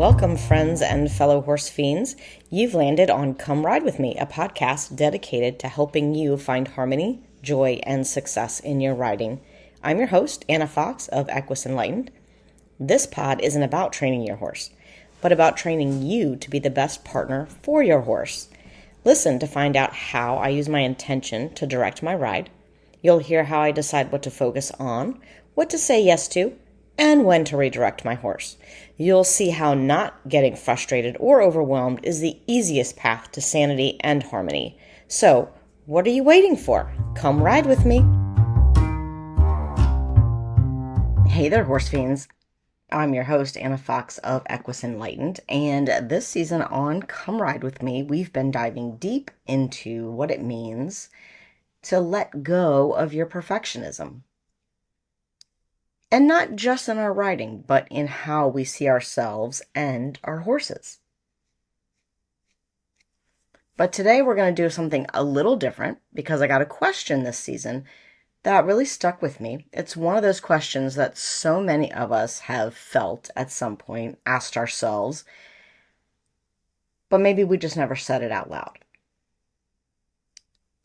Welcome, friends and fellow horse fiends. You've landed on Come Ride With Me, a podcast dedicated to helping you find harmony, joy, and success in your riding. I'm your host, Anna Fox of Equus Enlightened. This pod isn't about training your horse, but about training you to be the best partner for your horse. Listen to find out how I use my intention to direct my ride. You'll hear how I decide what to focus on, what to say yes to, and when to redirect my horse. You'll see how not getting frustrated or overwhelmed is the easiest path to sanity and harmony. So, what are you waiting for? Come ride with me. Hey there, horse fiends. I'm your host, Anna Fox of Equus Enlightened, and this season on Come Ride With Me, we've been diving deep into what it means to let go of your perfectionism. And not just in our riding, but in how we see ourselves and our horses. But today we're going to do something a little different because I got a question this season that really stuck with me. It's one of those questions that so many of us have felt at some point, asked ourselves, but maybe we just never said it out loud.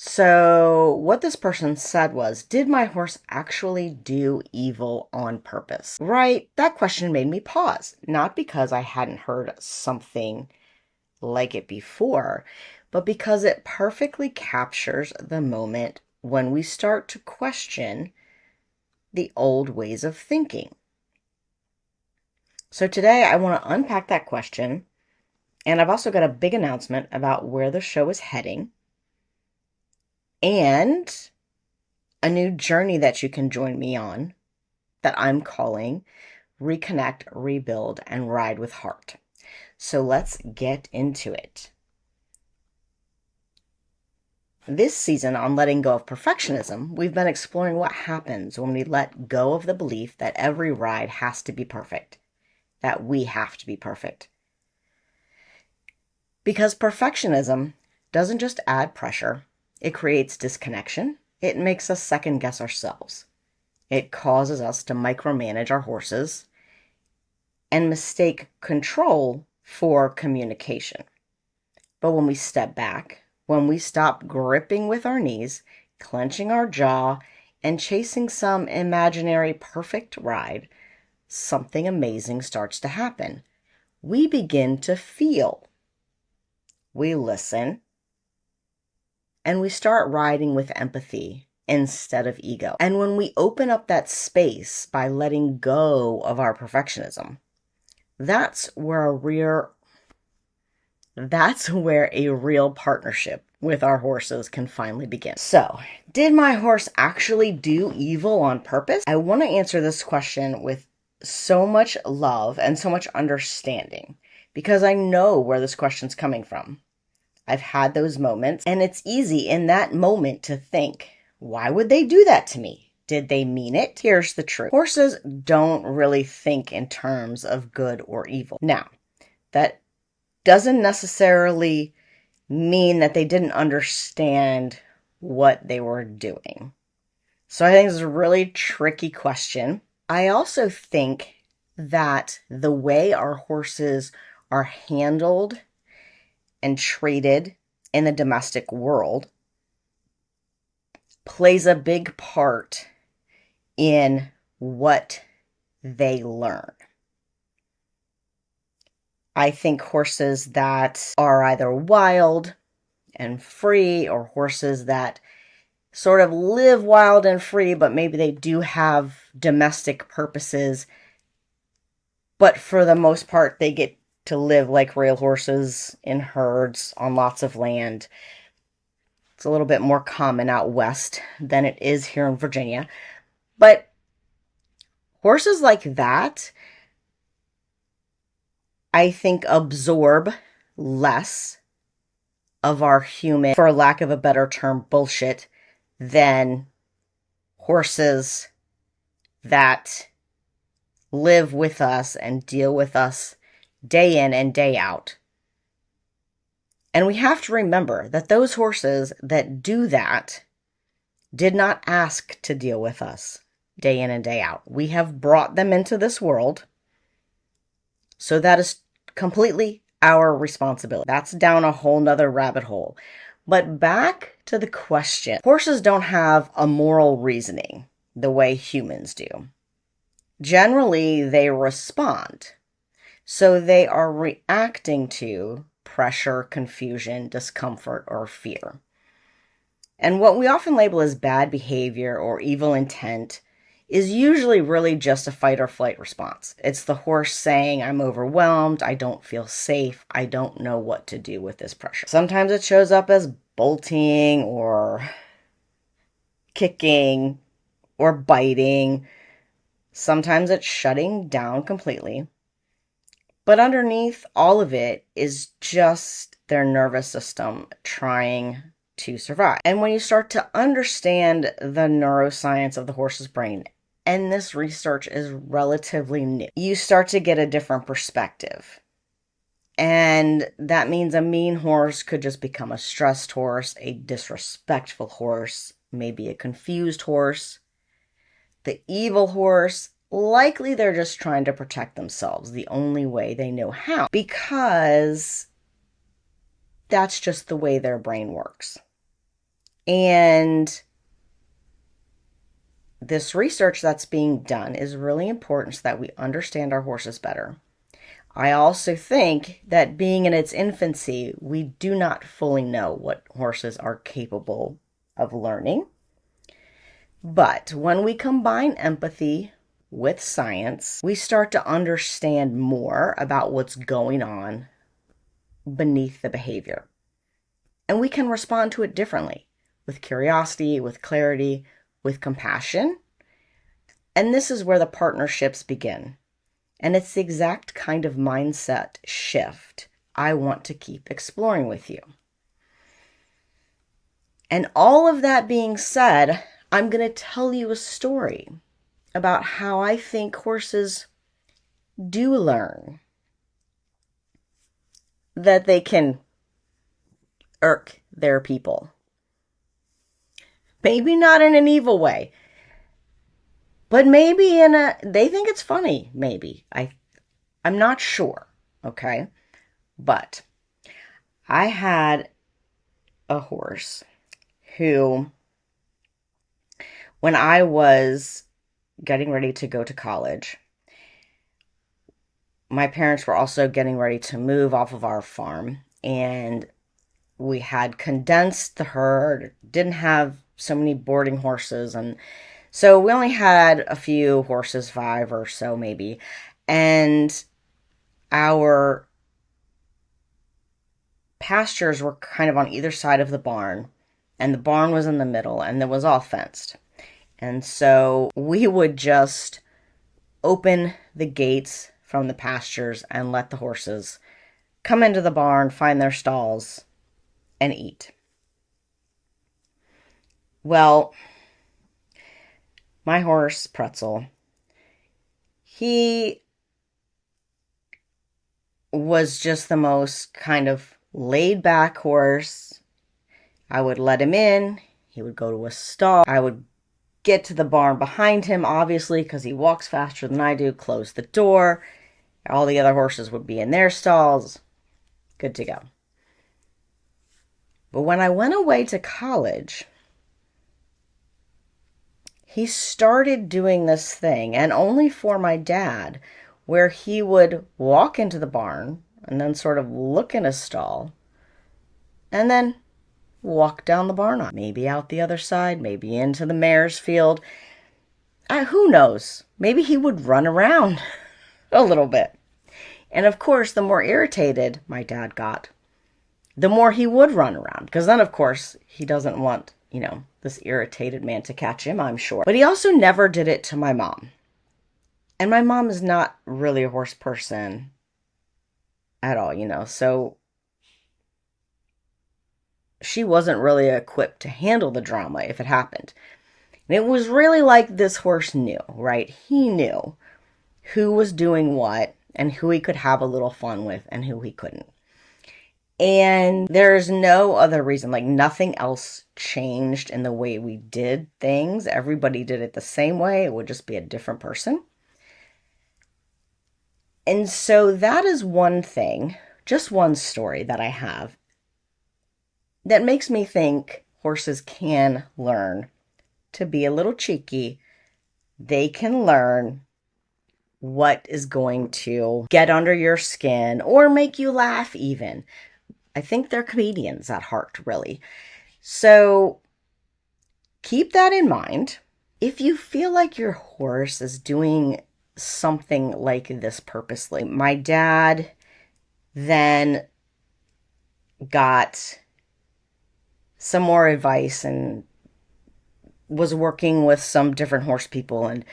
So what this person said was, did my horse actually do evil on purpose? Right, that question made me pause, not because I hadn't heard something like it before, but because it perfectly captures the moment when we start to question the old ways of thinking. So today I want to unpack that question, and I've also got a big announcement about where the show is heading, and a new journey that you can join me on that I'm calling Reconnect, Rebuild, and Ride with Heart. So let's get into it. This season on Letting Go of Perfectionism, we've been exploring what happens when we let go of the belief that every ride has to be perfect, that we have to be perfect. Because perfectionism doesn't just add pressure, it creates disconnection. It makes us second guess ourselves. It causes us to micromanage our horses and mistake control for communication. But when we step back, when we stop gripping with our knees, clenching our jaw, and chasing some imaginary perfect ride, something amazing starts to happen. We begin to feel. We listen. And we start riding with empathy instead of ego. And when we open up that space by letting go of our perfectionism, that's where a real partnership with our horses can finally begin. So, did my horse actually do evil on purpose? I want to answer this question with so much love and so much understanding because I know where this question's coming from. I've had those moments, and it's easy in that moment to think, why would they do that to me? Did they mean it? Here's the truth. Horses don't really think in terms of good or evil. Now, that doesn't necessarily mean that they didn't understand what they were doing. So I think it's a really tricky question. I also think that the way our horses are handled and treated in the domestic world plays a big part in what they learn. I think horses that are either wild and free or horses that sort of live wild and free, but maybe they do have domestic purposes, but for the most part they get to live like real horses in herds on lots of land. It's a little bit more common out west than it is here in Virginia. But horses like that, I think, absorb less of our human, for lack of a better term, bullshit than horses that live with us and deal with us day in and day out. And we have to remember that those horses that do that did not ask to deal with us day in and day out. We have brought them into this world. So that is completely our responsibility. That's down a whole nother rabbit hole. But back to the question. Horses don't have a moral reasoning the way humans do. Generally, they respond. So they are reacting to pressure, confusion, discomfort, or fear. And what we often label as bad behavior or evil intent is usually really just a fight or flight response. It's the horse saying, I'm overwhelmed, I don't feel safe, I don't know what to do with this pressure. Sometimes it shows up as bolting or kicking or biting. Sometimes it's shutting down completely. But underneath all of it is just their nervous system trying to survive. And when you start to understand the neuroscience of the horse's brain, and this research is relatively new, you start to get a different perspective. And that means a mean horse could just become a stressed horse, a disrespectful horse, maybe a confused horse. The evil horse, likely they're just trying to protect themselves the only way they know how, because that's just the way their brain works. And this research that's being done is really important so that we understand our horses better. I also think that being in its infancy, we do not fully know what horses are capable of learning. But when we combine empathy with science, we start to understand more about what's going on beneath the behavior. And we can respond to it differently, with curiosity, with clarity, with compassion. And this is where the partnerships begin. And it's the exact kind of mindset shift I want to keep exploring with you. And all of that being said, I'm going to tell you a story about how I think horses do learn that they can irk their people. Maybe not in an evil way, but maybe they think it's funny, maybe. I'm not sure, okay? But I had a horse who, when I was getting ready to go to college, my parents were also getting ready to move off of our farm, and we had condensed the herd, didn't have so many boarding horses, and so we only had a few horses, 5 or so maybe, and our pastures were kind of on either side of the barn, and the barn was in the middle, and it was all fenced. And so we would just open the gates from the pastures and let the horses come into the barn, find their stalls, and eat. Well, my horse, Pretzel, he was just the most kind of laid back horse. I would let him in. He would go to a stall. I would get to the barn behind him, obviously, because he walks faster than I do, close the door. All the other horses would be in their stalls. Good to go. But when I went away to college, he started doing this thing, and only for my dad, where he would walk into the barn and then sort of look in a stall and then walk down the barn, maybe out the other side, maybe into the mare's field. Who knows? Maybe he would run around a little bit. And of course, the more irritated my dad got, the more he would run around. Because then, of course, he doesn't want, this irritated man to catch him, I'm sure. But he also never did it to my mom. And my mom is not really a horse person at all, so she wasn't really equipped to handle the drama if it happened. And it was really like this horse knew, right? He knew who was doing what and who he could have a little fun with and who he couldn't. And there's no other reason, like nothing else changed in the way we did things. Everybody did it the same way. It would just be a different person. And so that is one thing, just one story that I have that makes me think horses can learn to be a little cheeky. They can learn what is going to get under your skin or make you laugh even. I think they're comedians at heart, really. So keep that in mind. If you feel like your horse is doing something like this purposely, my dad then got some more advice and was working with some different horse people, and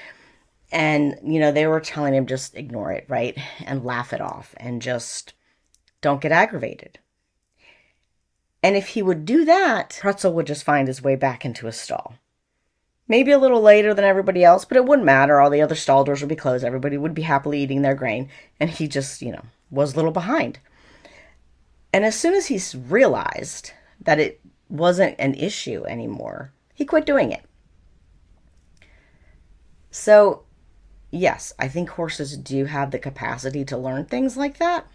they were telling him just ignore it, right? And laugh it off and just don't get aggravated. And if he would do that, Pretzel would just find his way back into his stall. Maybe a little later than everybody else, but it wouldn't matter. All the other stall doors would be closed. Everybody would be happily eating their grain. And he just, was a little behind. And as soon as he realized that it wasn't an issue anymore, he quit doing it. So, yes, I think horses do have the capacity to learn things like that.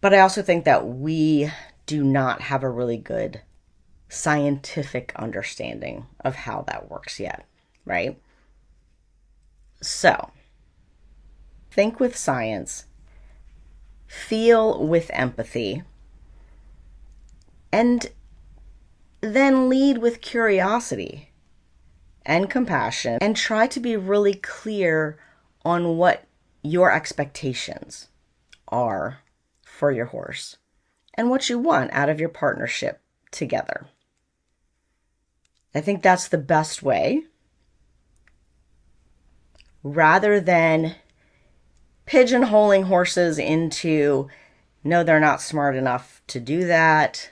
But I also think that we do not have a really good scientific understanding of how that works yet, right? So, think with science, feel with empathy, and then lead with curiosity and compassion, and try to be really clear on what your expectations are for your horse and what you want out of your partnership together. I think that's the best way, rather than pigeonholing horses into, no, they're not smart enough to do that.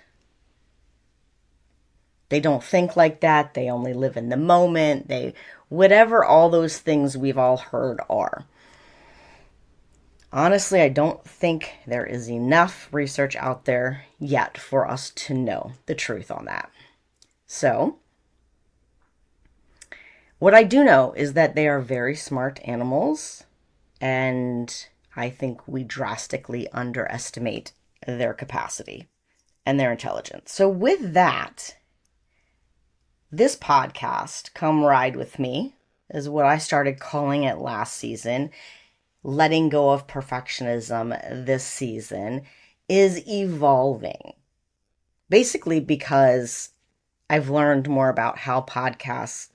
They don't think like that. They only live in the moment. Whatever all those things we've all heard are. Honestly, I don't think there is enough research out there yet for us to know the truth on that. So, what I do know is that they are very smart animals, and I think we drastically underestimate their capacity and their intelligence. So with that, this podcast, Come Ride With Me, is what I started calling it last season. Letting Go of Perfectionism this season is evolving. Basically because I've learned more about how podcasts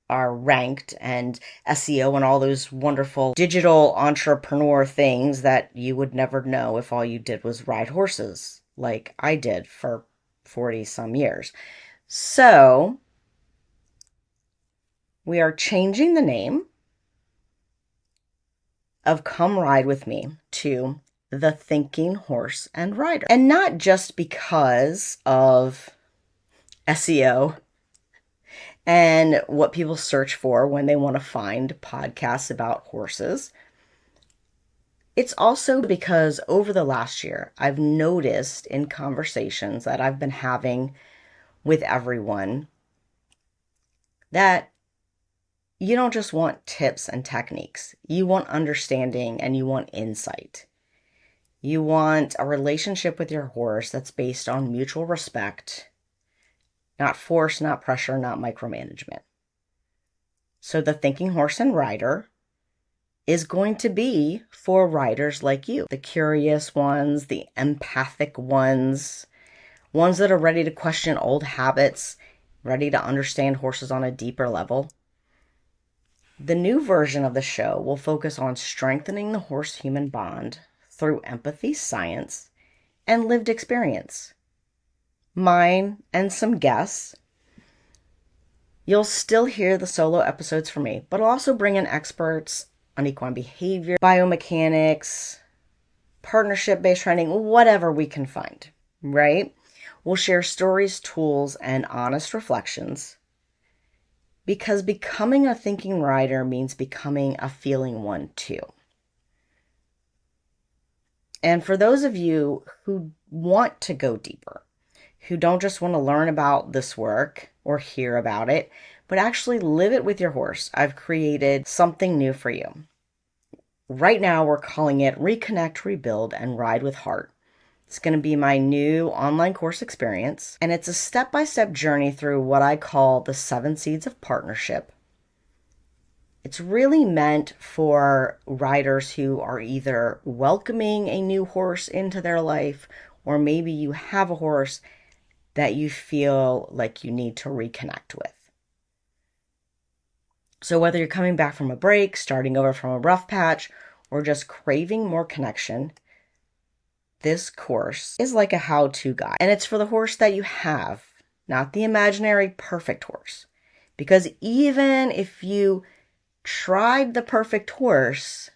are ranked and SEO and all those wonderful digital entrepreneur things that you would never know if all you did was ride horses like I did for 40 some years. So we are changing the name of Come Ride With Me to The Thinking Horse and Rider. And not just because of SEO and what people search for when they want to find podcasts about horses. It's also because over the last year, I've noticed in conversations that I've been having with everyone that you don't just want tips and techniques. You want understanding and you want insight. You want a relationship with your horse that's based on mutual respect, not force, not pressure, not micromanagement. So the Thinking Horse and Rider is going to be for riders like you, the curious ones, the empathic ones that are ready to question old habits, ready to understand horses on a deeper level. The new version of the show will focus on strengthening the horse-human bond through empathy, science, and lived experience. Mine and some guests. You'll still hear the solo episodes from me, but I'll also bring in experts on equine behavior, biomechanics, partnership-based training, whatever we can find, right? We'll share stories, tools, and honest reflections, because becoming a thinking rider means becoming a feeling one too. And for those of you who want to go deeper, who don't just want to learn about this work or hear about it, but actually live it with your horse, I've created something new for you. right now we're calling it Reconnect, Rebuild, and Ride with Heart. It's going to be my new online course experience, and it's a step-by-step journey through what I call the 7 seeds of partnership. It's really meant for riders who are either welcoming a new horse into their life, or maybe you have a horse that you feel like you need to reconnect with. So whether you're coming back from a break, starting over from a rough patch, or just craving more connection, this course is like a how-to guide. And it's for the horse that you have, not the imaginary perfect horse. Because even if you tried the perfect horse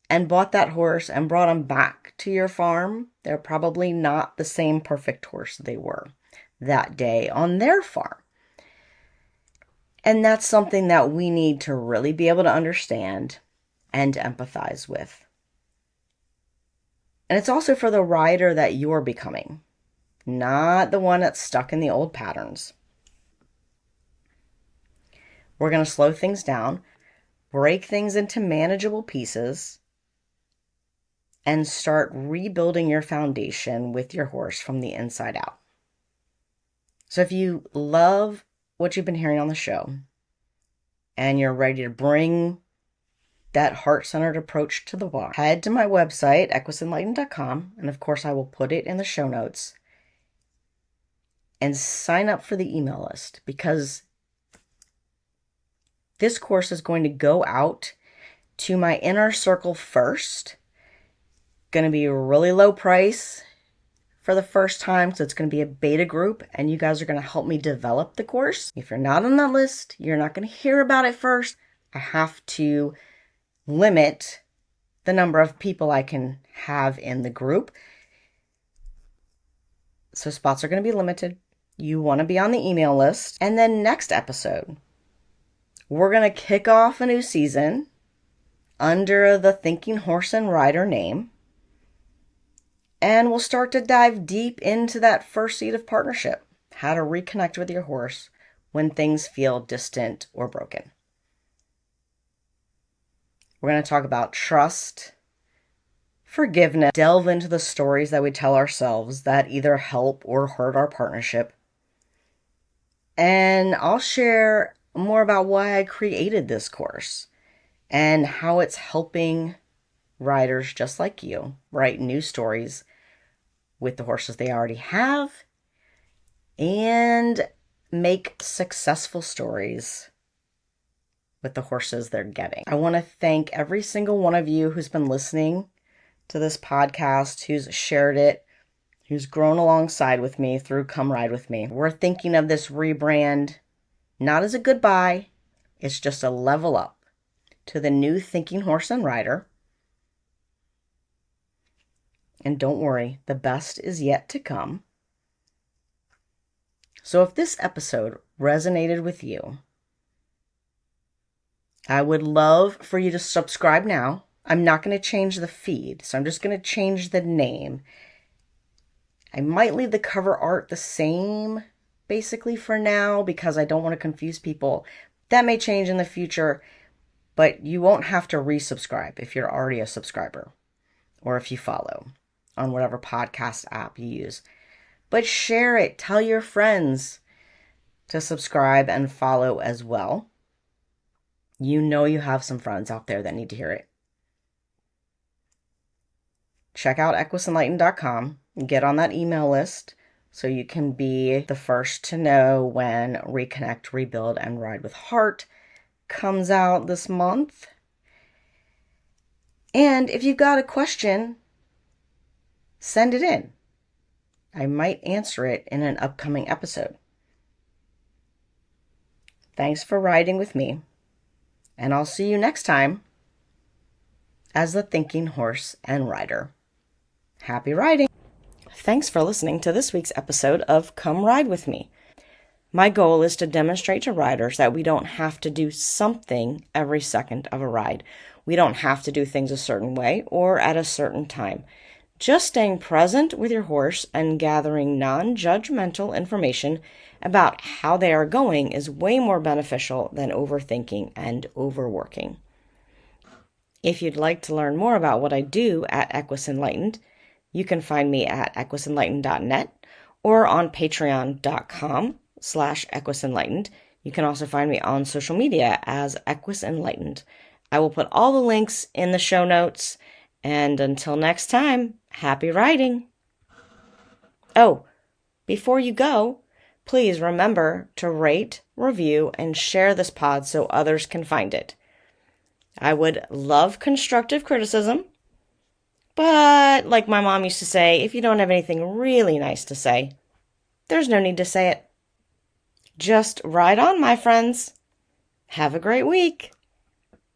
and bought that horse and brought him back to your farm, they're probably not the same perfect horse they were that day on their farm. And that's something that we need to really be able to understand and empathize with. And it's also for the rider that you're becoming, not the one that's stuck in the old patterns. We're going to slow things down, break things into manageable pieces, and start rebuilding your foundation with your horse from the inside out. So if you love what you've been hearing on the show and you're ready to bring that heart-centered approach to the walk, head to my website, equisenlightened.com, and of course I will put it in the show notes, and sign up for the email list, because this course is going to go out to my inner circle first. Going to be a really low price for the first time, so it's going to be a beta group, and you guys are going to help me develop the course. If you're not on that list, you're not going to hear about it first. I have to limit the number of people I can have in the group. So spots are going to be limited. You want to be on the email list. And then next episode, we're going to kick off a new season under the Thinking Horse and Rider name. And we'll start to dive deep into that first seed of partnership, how to reconnect with your horse when things feel distant or broken. We're going to talk about trust, forgiveness, delve into the stories that we tell ourselves that either help or hurt our partnership. And I'll share more about why I created this course and how it's helping riders just like you write new stories with the horses they already have and make successful stories with the horses they're getting. I want to thank every single one of you who's been listening to this podcast, who's shared it, who's grown alongside with me through Come Ride With Me. We're thinking of this rebrand not as a goodbye, it's just a level up to the new Thinking Horse and Rider. And don't worry, the best is yet to come. So if this episode resonated with you, I would love for you to subscribe now. I'm not going to change the feed, so I'm just going to change the name. I might leave the cover art the same, basically, for now, because I don't want to confuse people. That may change in the future, but you won't have to resubscribe if you're already a subscriber or if you follow on whatever podcast app you use. But share it. Tell your friends to subscribe and follow as well. You know you have some friends out there that need to hear it. Check out equisenlightened.com and get on that email list so you can be the first to know when Reconnect, Rebuild, and Ride with Heart comes out this month. And if you've got a question, send it in. I might answer it in an upcoming episode. Thanks for riding with me, and I'll see you next time as the Thinking Horse and Rider. Happy riding! Thanks for listening to this week's episode of Come Ride With Me. My goal is to demonstrate to riders that we don't have to do something every second of a ride. We don't have to do things a certain way or at a certain time. Just staying present with your horse and gathering non-judgmental information about how they are going is way more beneficial than overthinking and overworking. If you'd like to learn more about what I do at Equus Enlightened, you can find me at equisenlightened.net or on patreon.com/equisenlightened. You can also find me on social media as Equus Enlightened. I will put all the links in the show notes. And until next time, happy riding. Oh, before you go, please remember to rate, review, and share this pod so others can find it. I would love constructive criticism, but like my mom used to say, if you don't have anything really nice to say, there's no need to say it. Just ride on, my friends. Have a great week.